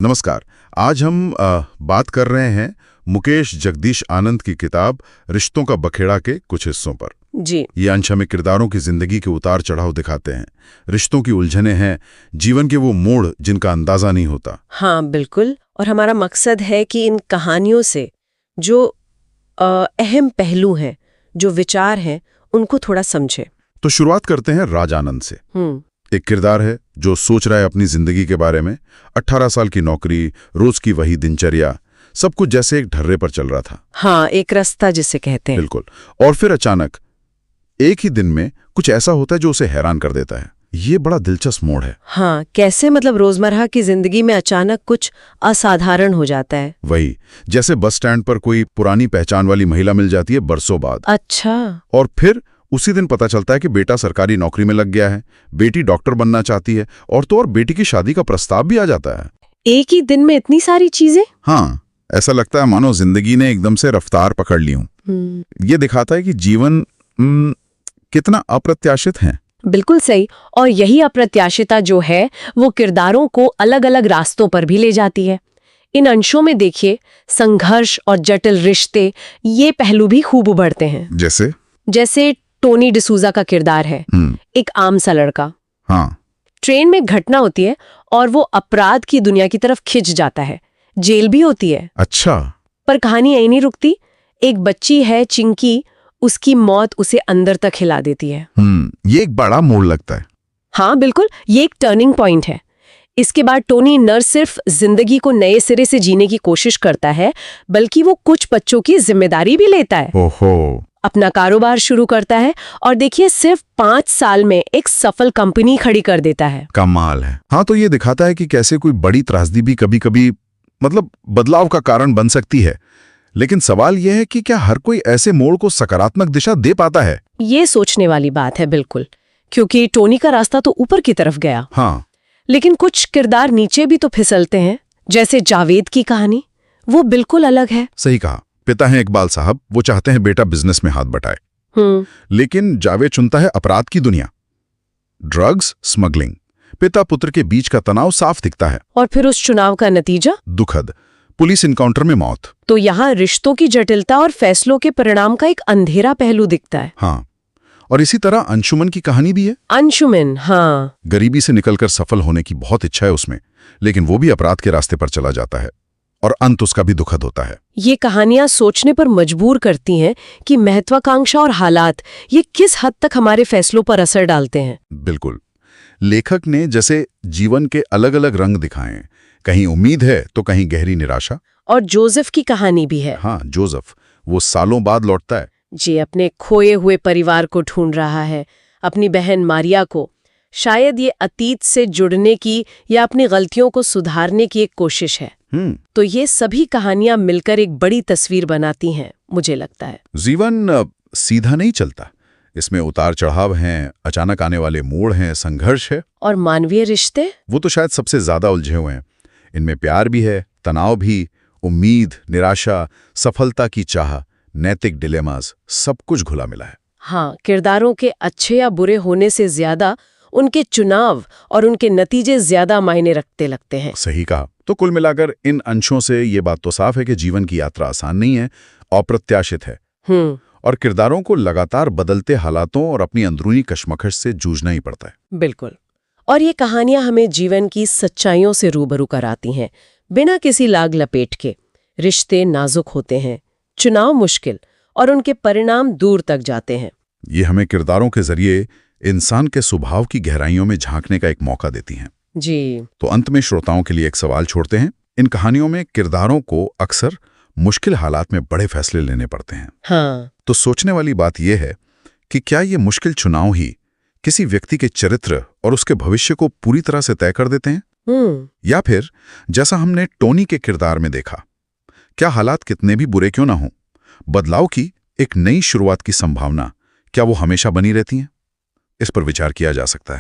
नमस्कार। आज हम बात कर रहे हैं मुकेश जगदीश आनंद की किताब रिश्तों का बखेड़ा के कुछ हिस्सों पर। जी। ये अंश हमें किरदारों की जिंदगी के उतार चढ़ाव दिखाते हैं, रिश्तों की उलझनें हैं, जीवन के वो मोड़ जिनका अंदाजा नहीं होता। हाँ बिल्कुल। और हमारा मकसद है कि इन कहानियों से जो अहम पहलू हैं, जो विचार हैं, उनको थोड़ा समझे। तो शुरुआत करते हैं राज आनंद से। एक किरदार है जो सोच रहा है अपनी जिंदगी के बारे में। 18 साल की नौकरी, रोज की वही दिनचर्या, सब कुछ जैसे एक ढर्रे पर चल रहा था। हाँ, एक रास्ता जिसे कहते हैं। बिल्कुल। और फिर अचानक एक ही दिन में कुछ ऐसा होता है जो उसे हैरान कर देता है। ये बड़ा दिलचस्प मोड़ है। हाँ, कैसे मतलब रोजमर्रा की जिंदगी में अचानक कुछ असाधारण हो जाता है। वही, जैसे बस स्टैंड पर कोई पुरानी पहचान वाली महिला मिल जाती है बरसों बाद। अच्छा। और फिर उसी दिन पता चलता है कि बेटा सरकारी नौकरी में लग गया है, बेटी डॉक्टर बनना चाहती है, और तो और बेटी की शादी का प्रस्ताव भी आ जाता है। एक ही दिन में इतनी सारी चीजें। हाँ, ऐसा लगता है मानो जिंदगी ने एकदम से रफ्तार पकड़ ली हूं। ये दिखाता है कि जीवन कितना अप्रत्याशित है। बिल्कुल सही। और यही अप्रत्याशितता जो है वो किरदारों को अलग अलग रास्तों पर भी ले जाती है। इन अंशों में देखिए, संघर्ष और जटिल रिश्ते, ये पहलू भी खूब उभरते हैं। जैसे टोनी डिसूजा का किरदार है, एक आम सा लड़का। हाँ। ट्रेन में घटना होती है और वो अपराध की दुनिया की तरफ खिंच जाता है। जेल भी होती है। अच्छा। पर कहानी यहीं नहीं रुकती। एक बच्ची है चिंकी, उसकी मौत उसे अंदर तक हिला देती है। ये एक बड़ा मोड़ लगता है। हाँ बिल्कुल, ये एक टर्निंग पॉइंट है। इसके बाद टोनी न सिर्फ जिंदगी को नए सिरे से जीने की कोशिश करता है, बल्कि वो कुछ बच्चों की जिम्मेदारी भी लेता है। ओहो। अपना कारोबार शुरू करता है और देखिए सिर्फ 5 साल में एक सफल कंपनी खड़ी कर देता है। कमाल है। हाँ, तो ये दिखाता है कि कैसे कोई बड़ी त्रासदी भी कभी कभी बदलाव का कारण बन सकती है। लेकिन सवाल यह है कि क्या हर कोई ऐसे मोड़ को सकारात्मक दिशा दे पाता है? ये सोचने वाली बात है बिल्कुल, क्योंकि टोनी का रास्ता तो ऊपर की तरफ गया। हाँ। लेकिन कुछ किरदार नीचे भी तो फिसलते हैं। जैसे जावेद की कहानी, वो बिल्कुल अलग है। सही कहा। पिता हैं इकबाल साहब, वो चाहते हैं बेटा बिजनेस में हाथ बटाए। लेकिन जावेद चुनता है अपराध की दुनिया, ड्रग्स, स्मगलिंग। पिता पुत्र के बीच का तनाव साफ दिखता है। और फिर उस चुनाव का नतीजा दुखद, पुलिस इनकाउंटर में मौत। तो यहाँ रिश्तों की जटिलता और फैसलों के परिणाम का एक अंधेरा पहलू दिखता है। हाँ, और इसी तरह अंशुमन की कहानी भी है। अंशुमन, हाँ। गरीबी से निकलकर सफल होने की बहुत इच्छा है उसमें, लेकिन वो भी अपराध के रास्ते पर चला जाता है और अंत उसका भी दुखद होता है। ये कहानियां सोचने पर मजबूर करती हैं कि महत्वाकांक्षा और हालात ये किस हद तक हमारे फैसलों पर असर डालते हैं। बिल्कुल। लेखक ने जैसे जीवन के अलग अलग रंग दिखाए, कहीं उम्मीद है तो कहीं गहरी निराशा। और जोसेफ की कहानी भी है। हाँ, जोसेफ, वो सालों बाद लौटता है। जी, अपने खोए हुए परिवार को ढूंढ रहा है, अपनी बहन मारिया को। शायद ये अतीत से जुड़ने की या अपनी गलतियों को सुधारने की एक कोशिश है। तो ये सभी कहानियां मिलकर एक बड़ी तस्वीर बनाती हैं, मुझे लगता है। जीवन सीधा नहीं चलता, इसमें उतार चढ़ाव हैं, अचानक आने वाले मोड़ हैं, संघर्ष है। और मानवीय रिश्ते, वो तो शायद सबसे ज्यादा उलझे हुए हैं। इनमें प्यार भी है, तनाव भी, उम्मीद, निराशा, सफलता की चाह, नैतिक डिलेमास, सब कुछ घुला मिला है। हाँ, किरदारों के अच्छे या बुरे होने से ज्यादा उनके चुनाव और उनके नतीजे ज्यादा मायने रखते लगते हैं। सही कहा। तो कुल मिलाकर इन अंशों से ये बात तो साफ है कि जीवन की यात्रा आसान नहीं है, अप्रत्याशित है। और किरदारों को लगातार बदलते हालातों और अपनी अंदरूनी कश्मकश से जूझना ही पड़ता है। बिल्कुल। और ये कहानियां हमें जीवन की सच्चाइयों से रूबरू कराती हैं, बिना किसी लाग लपेट के। रिश्ते नाजुक होते हैं, चुनाव मुश्किल, और उनके परिणाम दूर तक जाते हैं। ये हमें किरदारों के जरिए इंसान के स्वभाव की गहराइयों में झांकने का एक मौका देती हैं। जी। तो अंत में श्रोताओं के लिए एक सवाल छोड़ते हैं। इन कहानियों में किरदारों को अक्सर मुश्किल हालात में बड़े फैसले लेने पड़ते हैं। हाँ। तो सोचने वाली बात यह है कि क्या ये मुश्किल चुनाव ही किसी व्यक्ति के चरित्र और उसके भविष्य को पूरी तरह से तय कर देते हैं? या फिर जैसा हमने टोनी के किरदार में देखा, क्या हालात कितने भी बुरे क्यों ना हों, बदलाव की एक नई शुरुआत की संभावना क्या वो हमेशा बनी रहती है? इस पर विचार किया जा सकता है।